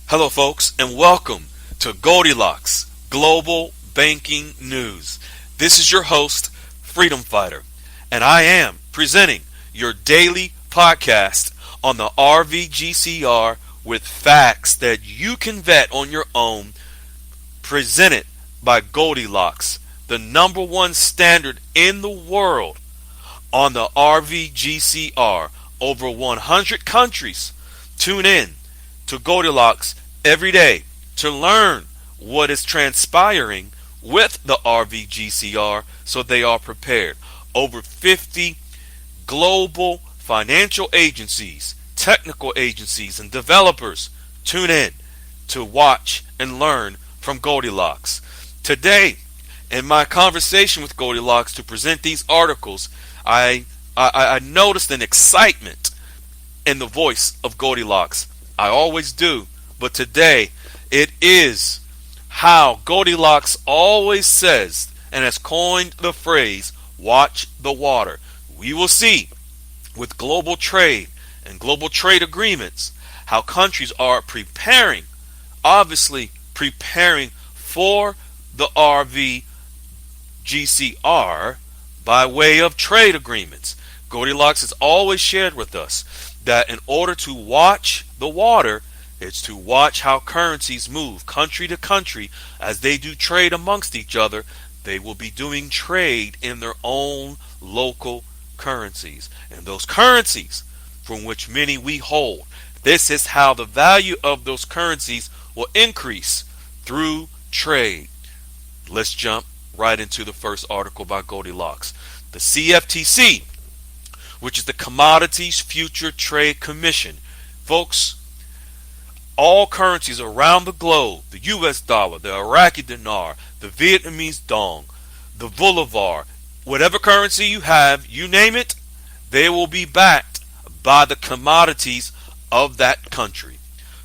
Hello, folks, and welcome to Goldilocks Global Banking News. This is your host, Freedom Fighter, and I am presenting your daily podcast on the RVGCR with facts that you can vet on your own, presented by Goldilocks, the number one standard in the world on the RVGCR. Over 100 countries tune in to Goldilocks every day to learn what is transpiring with the RVGCR so they are prepared. Over 50 global financial agencies, technical agencies, and developers tune in to watch and learn from Goldilocks. Today, in my conversation with Goldilocks to present these articles, I noticed an excitement in the voice of Goldilocks. I always do, but today it is how Goldilocks always says and has coined the phrase, watch the water. We will see with global trade and global trade agreements how countries are preparing, obviously preparing for the RVGCR by way of trade agreements. Goldilocks has always shared with us that in order to watch the water, it's to watch how currencies move country to country as they do trade amongst each other. They will be doing trade in their own local currencies, and those currencies from which many we hold. This is how the value of those currencies will increase through trade. Let's jump right into the first article by Goldilocks. The CFTC, which is the Commodities Future Trade Commission. Folks, all currencies around the globe, the US dollar, the Iraqi dinar, the Vietnamese dong, the bolivar, whatever currency you have, you name it, they will be backed by the commodities of that country.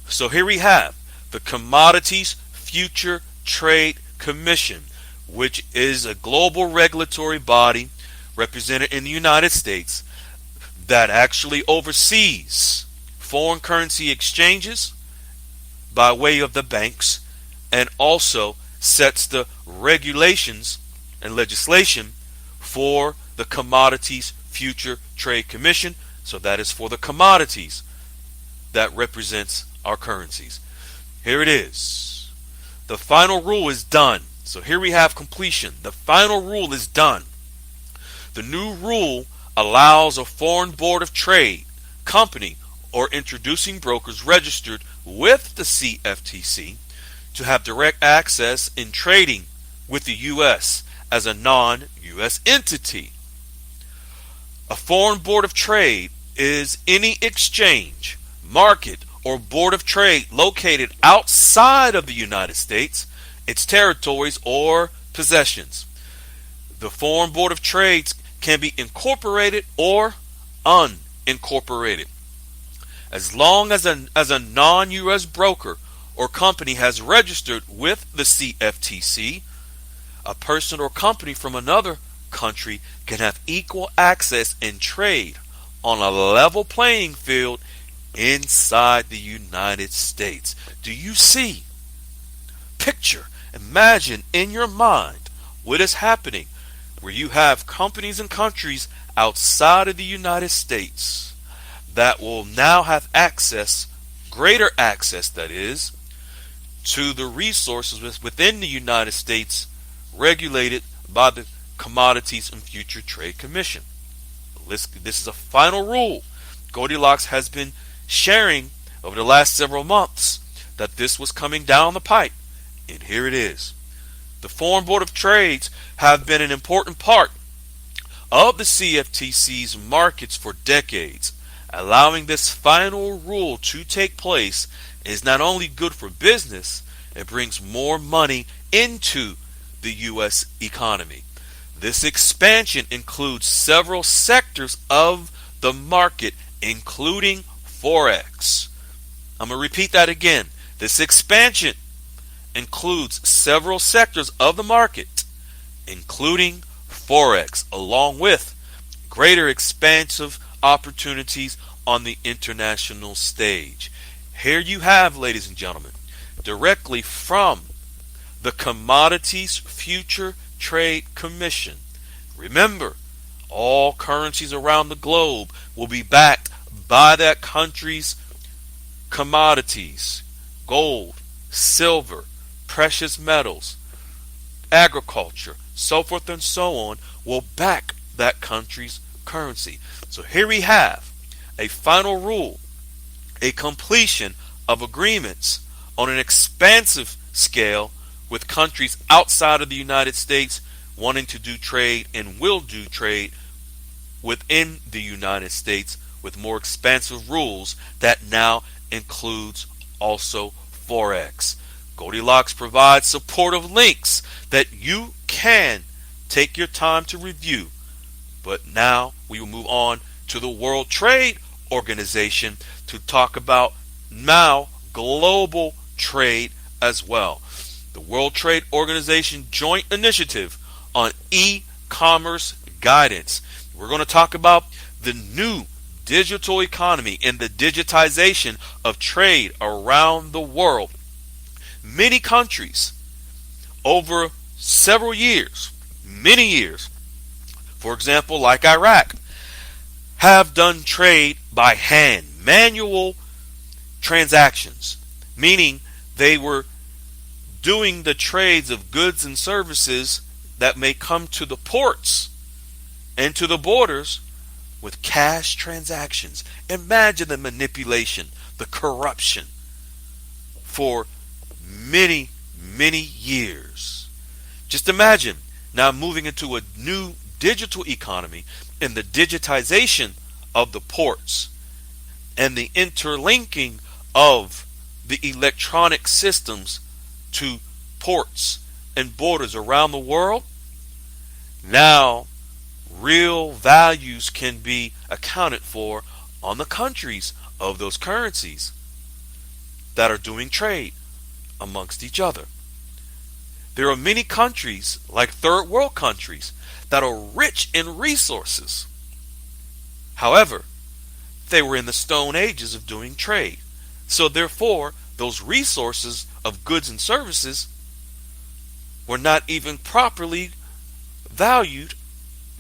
So here we have the Commodities Future Trade Commission, which is a global regulatory body represented in the United States that actually oversees foreign currency exchanges by way of the banks, and also sets the regulations and legislation for the Commodities Future Trade Commission. So that is for the commodities that represents our currencies. Here it is. The final rule is done. So here we have completion. The final rule is done. The new rule allows a foreign board of trade, company, or introducing brokers registered with the CFTC to have direct access in trading with the U.S. as a non-U.S. entity. A foreign board of trade is any exchange, market, or board of trade located outside of the United States, its territories, or possessions. The foreign board of trades can be incorporated or unincorporated. As long as a non-U.S. broker or company has registered with the CFTC, a person or company from another country can have equal access and trade on a level playing field inside the United States. Do you see? Picture, imagine in your mind what is happening where you have companies and countries outside of the United States that will now have access, greater access that is, to the resources within the United States regulated by the Commodities and Future Trade Commission. This is a final rule. Goldilocks has been sharing over the last several months that this was coming down the pipe, and here it is. The Foreign Board of Trades have been an important part of the CFTC's markets for decades. Allowing this final rule to take place is not only good for business, it brings more money into the U.S. economy. This expansion includes several sectors of the market, including Forex. I'm going to repeat that again. This expansion includes several sectors of the market, including Forex, along with greater expansive opportunities on the international stage. Here you have, ladies and gentlemen, directly from the Commodities Future Trade Commission. Remember, all currencies around the globe will be backed by that country's commodities: gold, silver, precious metals, agriculture, so forth and so on, will back that country's currency. So here we have a final rule, a completion of agreements on an expansive scale with countries outside of the United States wanting to do trade and will do trade within the United States with more expansive rules that now includes also Forex. Goldilocks provides supportive links that you can take your time to review. But now we will move on to the World Trade Organization to talk about now global trade as well. The World Trade Organization Joint Initiative on E-Commerce Guidance. We're going to talk about the new digital economy and the digitization of trade around the world. Many countries over several years, many years, for example, like Iraq, have done trade by hand, manual transactions, meaning they were doing the trades of goods and services that may come to the ports and to the borders with cash transactions. Imagine the manipulation, the corruption for many, many years. Just imagine now moving into a new digital economy and the digitization of the ports and the interlinking of the electronic systems to ports and borders around the world. Now real values can be accounted for on the countries of those currencies that are doing trade amongst each other. There are many countries, like third world countries, that are rich in resources. However, they were in the stone ages of doing trade. So therefore, those resources of goods and services were not even properly valued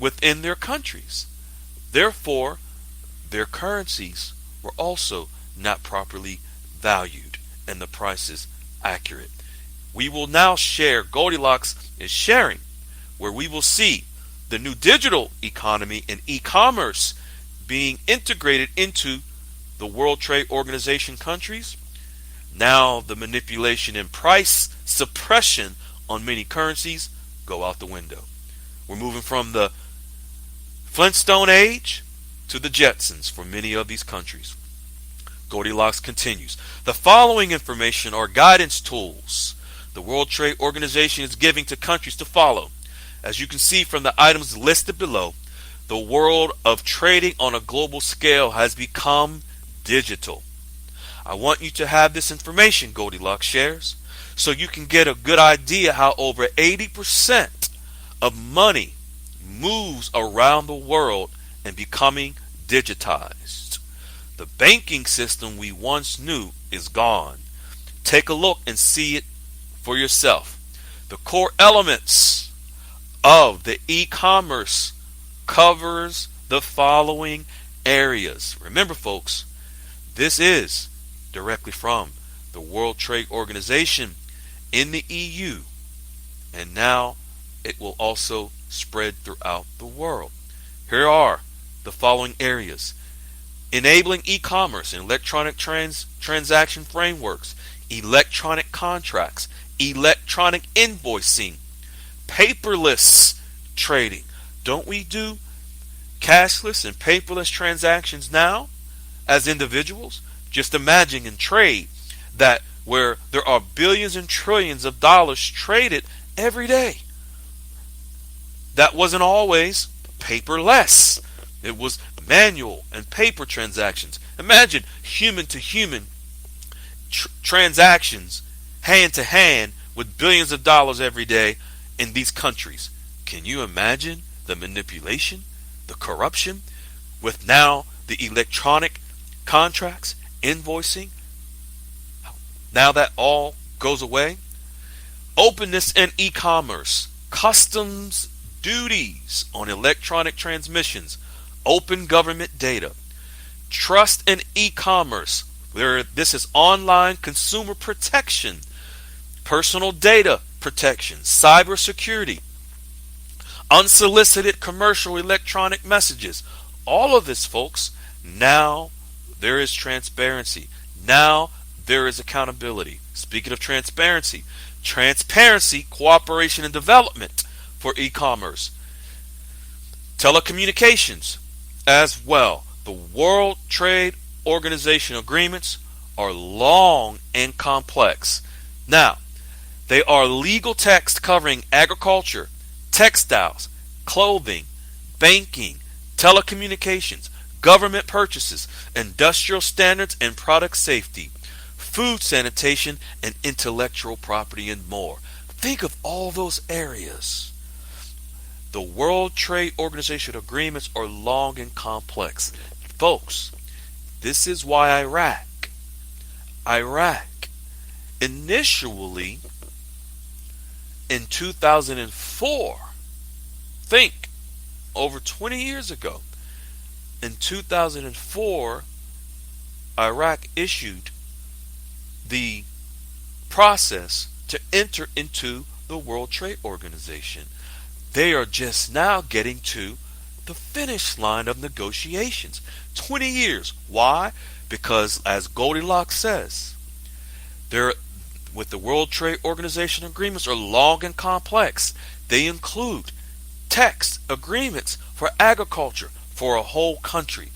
within their countries. Therefore, their currencies were also not properly valued and the prices accurate. We will now share, Goldilocks is sharing, where we will see the new digital economy and e-commerce being integrated into the World Trade Organization countries. Now the manipulation and price suppression on many currencies go out the window. We're moving from the Flintstone age to the Jetsons for many of these countries. Goldilocks continues. The following information are guidance tools the World Trade Organization is giving to countries to follow. As you can see from the items listed below, the world of trading on a global scale has become digital. I want you to have this information, Goldilocks shares, so you can get a good idea how over 80% of money moves around the world and becoming digitized. The banking system we once knew is gone. Take a look and see it for yourself. The core elements of the e-commerce covers the following areas. Remember, folks, this is directly from the World Trade Organization in the EU, and now it will also spread throughout the world. Here are the following areas: enabling e-commerce and electronic transaction frameworks, electronic contracts, electronic invoicing, paperless trading. Don't we do cashless and paperless transactions now as individuals? Just imagine in trade that where there are billions and trillions of dollars traded every day. That wasn't always paperless. It was manual and paper transactions. Imagine human to human transactions, hand to hand, with billions of dollars every day in these countries. Can you imagine the manipulation, the corruption, with now the electronic contracts, invoicing, Now that all goes away. Openness in e-commerce, customs duties on electronic transmissions, open government data, trust in e-commerce, where this is online consumer protection, personal data protection, cybersecurity, unsolicited commercial electronic messages. All of this, folks, now there is transparency. Now there is accountability. Speaking of transparency, cooperation, and development for e-commerce, telecommunications as well. The World Trade Organization agreements are long and complex. Now, they are legal text covering agriculture, textiles, clothing, banking, telecommunications, government purchases, industrial standards and product safety, food sanitation, and intellectual property, and more. Think of all those areas. The World Trade Organization agreements are long and complex. Folks, this is why Iraq initially in 2004, think over 20 years ago, in 2004, Iraq issued the process to enter into the World Trade Organization. They are just now getting to the finish line of negotiations. 20 years. Why? Because, as Goldilocks says, with the World Trade Organization agreements are long and complex. They include text agreements for agriculture for a whole country,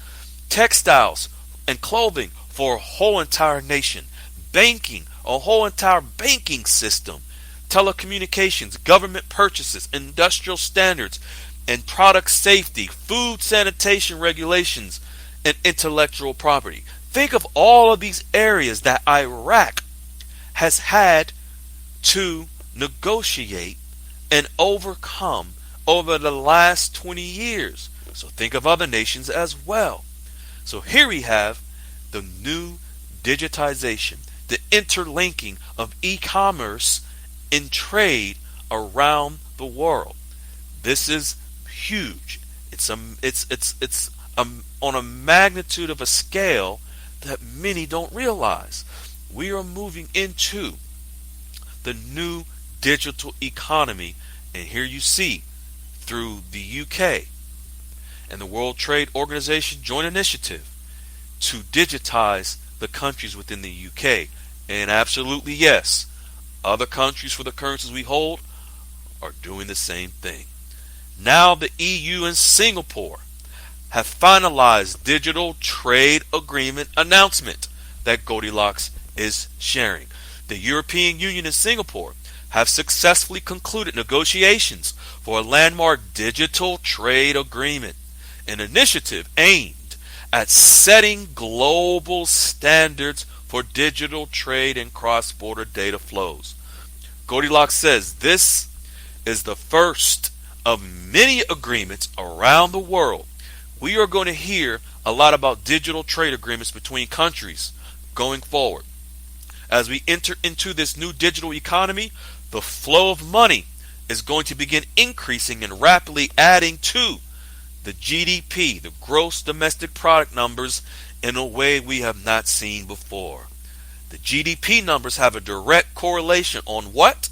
textiles and clothing for a whole entire nation, banking, a whole entire banking system, telecommunications, government purchases, industrial standards and product safety, food sanitation regulations, and intellectual property. Think of all of these areas that Iraq has had to negotiate and overcome over the last 20 years. So think of other nations as well. So here we have the new digitization, the interlinking of e-commerce in trade around the world. This is huge. It's on a magnitude of a scale that many don't realize. We are moving into the new digital economy, and here you see through the UK and the World Trade Organization joint initiative to digitize the countries within the UK. And absolutely yes, other countries for the currencies we hold are doing the same thing. Now the EU and Singapore have finalized digital trade agreement announcement that Goldilocks is sharing. The European Union and Singapore have successfully concluded negotiations for a landmark digital trade agreement, an initiative aimed at setting global standards for digital trade and cross-border data flows. Goldilocks says this is the first of many agreements around the world. We are going to hear a lot about digital trade agreements between countries going forward. As we enter into this new digital economy, the flow of money is going to begin increasing and rapidly adding to the GDP, the gross domestic product numbers, in a way we have not seen before. The GDP numbers have a direct correlation on what?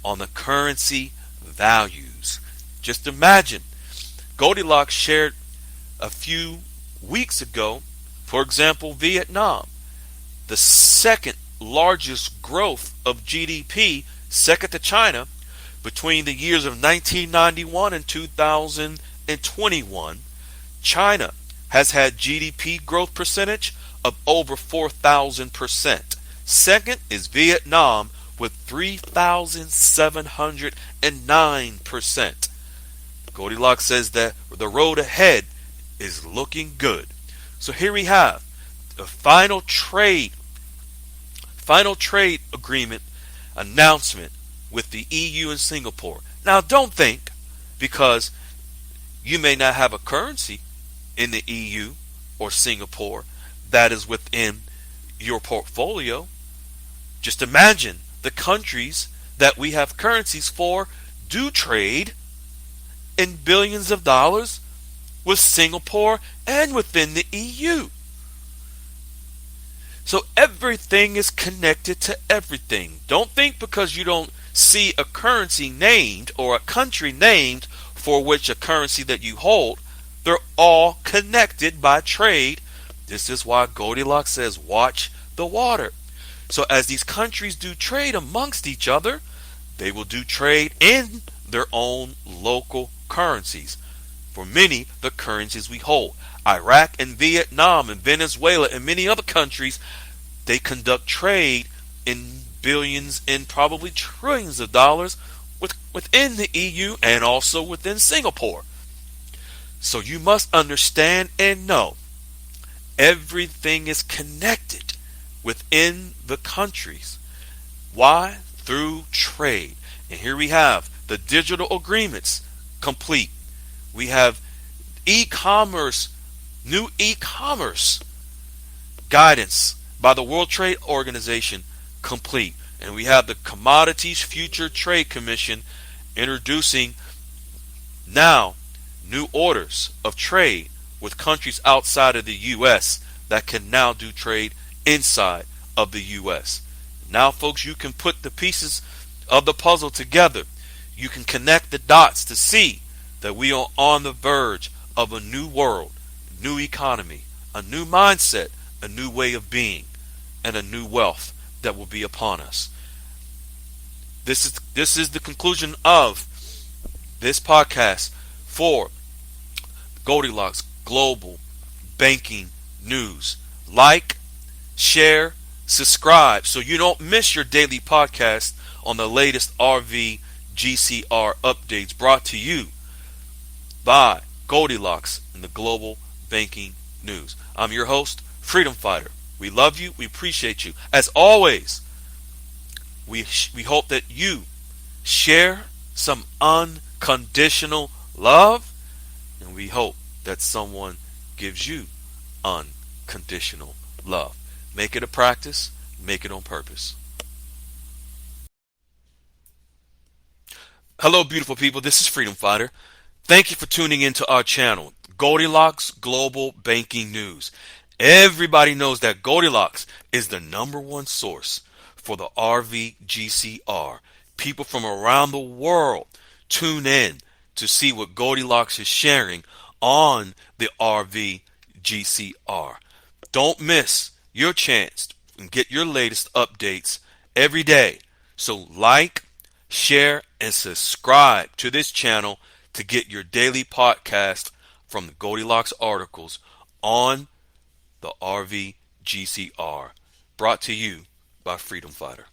On the currency values. Just imagine, Goldilocks shared a few weeks ago, for example, Vietnam, the second largest growth of GDP, second to China, between the years of 1991 and 2021. China has had GDP growth percentage of over 4,000%. Second is Vietnam with 3,709%. Goldilocks says that the road ahead is looking good. So here we have the final trade agreement announcement with the EU and Singapore. Now don't think because you may not have a currency in the EU or Singapore that is within your portfolio Just imagine the countries that we have currencies for do trade in billions of dollars with Singapore and within the EU. So everything is connected to everything. Don't think because you don't see a currency named or a country named for which a currency that you hold, they're all connected by trade. This is why Goldilocks says watch the water. So as these countries do trade amongst each other, they will do trade in their own local currencies. For many, the currencies we hold. Iraq and Vietnam and Venezuela and many other countries, they conduct trade in billions and probably trillions of dollars within the EU and also within Singapore. So you must understand and know everything is connected within the countries. Why? Through trade. And here we have the digital agreements complete. We have e-commerce, new e-commerce guidance by the World Trade Organization complete. And we have the Commodities Future Trade Commission introducing now new orders of trade with countries outside of the U.S. that can now do trade inside of the U.S. Now, folks, you can put the pieces of the puzzle together. You can connect the dots to see that we are on the verge of a new world, new economy, a new mindset, a new way of being, and a new wealth that will be upon us. This is the conclusion of this podcast for Goldilocks Global Banking News. Like, share, subscribe so you don't miss your daily podcast on the latest RV GCR updates brought to you by Goldilocks and the Global Banking News. I'm your host, Freedom Fighter. We love you. We appreciate you. As always, we hope that you share some unconditional love, and we hope that someone gives you unconditional love. Make it a practice. Make it on purpose. Hello, beautiful people. This is Freedom Fighter. Thank you for tuning into our channel, Goldilocks Global Banking News. Everybody knows that Goldilocks is the #1 source for the RVGCR. People from around the world tune in to see what Goldilocks is sharing on the RVGCR. Don't miss your chance and get your latest updates every day. So like, share, and subscribe to this channel to get your daily podcast from the Goldilocks articles on the RVGCR. Brought to you by Freedom Fighter.